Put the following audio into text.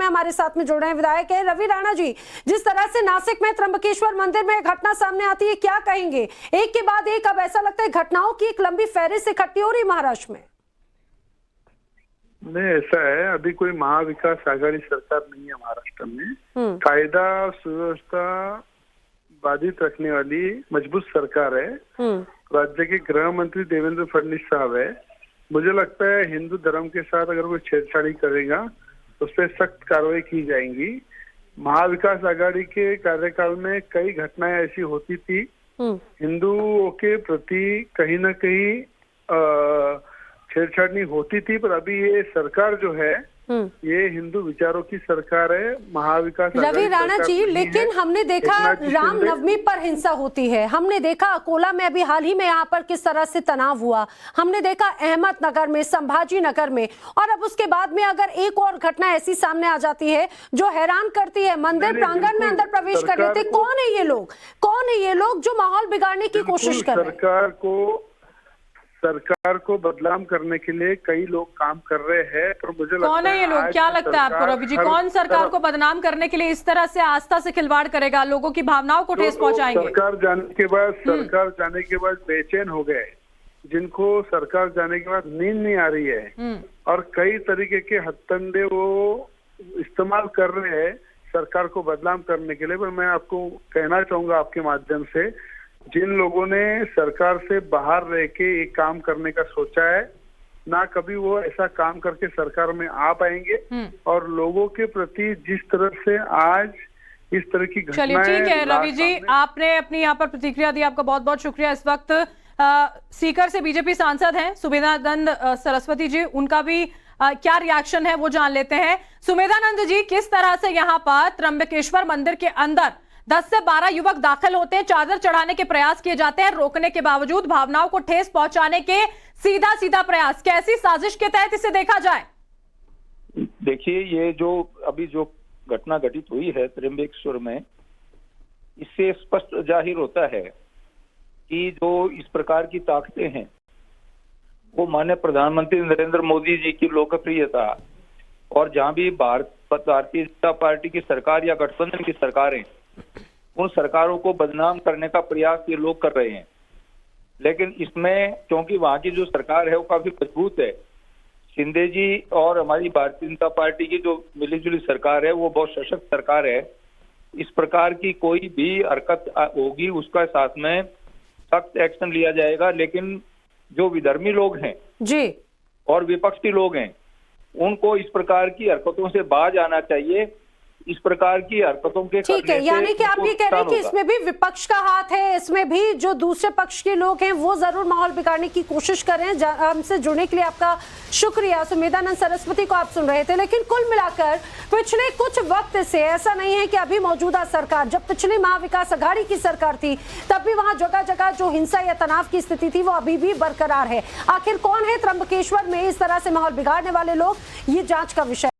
में हमारे साथ में जुड़ रहे हैं विधायक है रवि राणा जी। जिस तरह से नासिक में त्र्यंबकेश्वर मंदिर में घटना सामने आती है, क्या कहेंगे? एक के बाद एक अब ऐसा लगता है घटनाओं की एक लंबी फहरिस्त इकट्ठी हो रही महाराष्ट्र में। नहीं, ऐसा है, अभी कोई महाविकास आघाड़ी सरकार नहीं है महाराष्ट्र में। कायदा सुव्यवस्था बाधित रखने वाली मजबूत सरकार है। राज्य के गृह मंत्री देवेंद्र फडणवीस साहब है। मुझे लगता है हिंदू धर्म के साथ अगर कोई छेड़छाड़ी करेगा तो उस पर सख्त कार्रवाई की जाएगी। महाविकास आघाड़ी के कार्यकाल में कई घटनाएं ऐसी होती थी, हिंदुओं के प्रति कहीं ना कहीं छेड़छाड़ी होती थी, पर अभी ये सरकार जो है ये हिंदू विचारों की सरकार है, महाविकास रवि राणा जी। लेकिन हमने देखा रामनवमी पर हिंसा होती है, हमने देखा अकोला में अभी हाल ही में यहाँ पर किस तरह से तनाव हुआ, हमने देखा अहमदनगर में, संभाजी नगर में, और अब उसके बाद में अगर एक और घटना ऐसी सामने आ जाती है जो हैरान करती है, मंदिर प्रांगण में अंदर प्रवेश कर लेते। कौन है ये लोग, कौन है ये लोग जो माहौल बिगाड़ने की कोशिश कर रहे हैं? सरकार को बदनाम करने के लिए कई लोग काम कर रहे हैं, पर मुझे लगता है कौन है ये लोग? क्या लगता है आपको रवि जी, कौन सरकार को बदनाम करने के लिए इस तरह से आस्था से खिलवाड़ करेगा, लोगों की भावनाओं को ठेस पहुंचाएंगे? सरकार जाने के बाद बेचैन हो गए, जिनको सरकार जाने के बाद नींद नहीं आ रही है, और कई तरीके के हथकंडे वो इस्तेमाल कर रहे हैं सरकार को बदनाम करने के लिए। पर मैं आपको कहना चाहूंगा आपके माध्यम से, जिन लोगों ने सरकार से बाहर रह के एक काम करने का सोचा है, ना कभी वो ऐसा काम करके सरकार में आ पाएंगे। और लोगों के प्रति जिस तरह से आज इस तरह की घटनाएं, चलिए ठीक है रवि जी, आपने अपनी यहाँ पर प्रतिक्रिया दी, आपका बहुत बहुत शुक्रिया। इस वक्त सीकर से बीजेपी सांसद हैं सुमेधानंद सरस्वती जी, उनका भी क्या रिएक्शन है वो जान लेते हैं। सुमेधानंद जी, किस तरह से यहाँ पर त्र्यंबकेश्वर मंदिर के अंदर 10 से 12 युवक दाखिल होते हैं, चादर चढ़ाने के प्रयास किए जाते हैं, रोकने के बावजूद भावनाओं को ठेस पहुंचाने के सीधा प्रयास, कैसी साजिश के तहत इसे देखा जाए? देखिए, ये जो अभी जो घटना घटित हुई है त्र्यंबकेश्वर में, इससे स्पष्ट जाहिर होता है कि जो इस प्रकार की ताकतें हैं वो माननीय प्रधानमंत्री नरेंद्र मोदी जी की लोकप्रियता, और जहां भी भारतीय जनता पार्टी की सरकार या गठबंधन की सरकारें, उन सरकारों को बदनाम करने का प्रयास ये लोग कर रहे हैं। लेकिन इसमें क्योंकि वहां की जो सरकार है वो काफी मजबूत है, शिंदे जी और हमारी भारतीय जनता पार्टी की जो मिलीजुली सरकार है वो बहुत सशक्त सरकार है, इस प्रकार की कोई भी हरकत होगी उसका साथ में सख्त एक्शन लिया जाएगा। लेकिन जो विधर्मी लोग हैं जी और विपक्षी लोग हैं, उनको इस प्रकार की हरकतों से बाज आना चाहिए। इस प्रकार की हरकतों के ठीक है, यानी कि आप ये कह रहे हैं कि इसमें भी विपक्ष का हाथ है, इसमें भी जो दूसरे पक्ष के लोग हैं वो जरूर माहौल बिगाड़ने की कोशिश कर रहे हैं। हमसे जुड़ने के लिए आपका शुक्रिया। सुमेधानंद सरस्वती को आप सुन रहे थे। लेकिन कुल मिलाकर पिछले कुछ वक्त से ऐसा नहीं है कि अभी मौजूदा सरकार, जब पिछली महाविकास आघाड़ी की सरकार थी तब भी वहां जगह जगह जो हिंसा या तनाव की स्थिति थी वो अभी भी बरकरार है। आखिर कौन है त्र्यंबकेश्वर में इस तरह से माहौल बिगाड़ने वाले लोग, ये जांच का विषय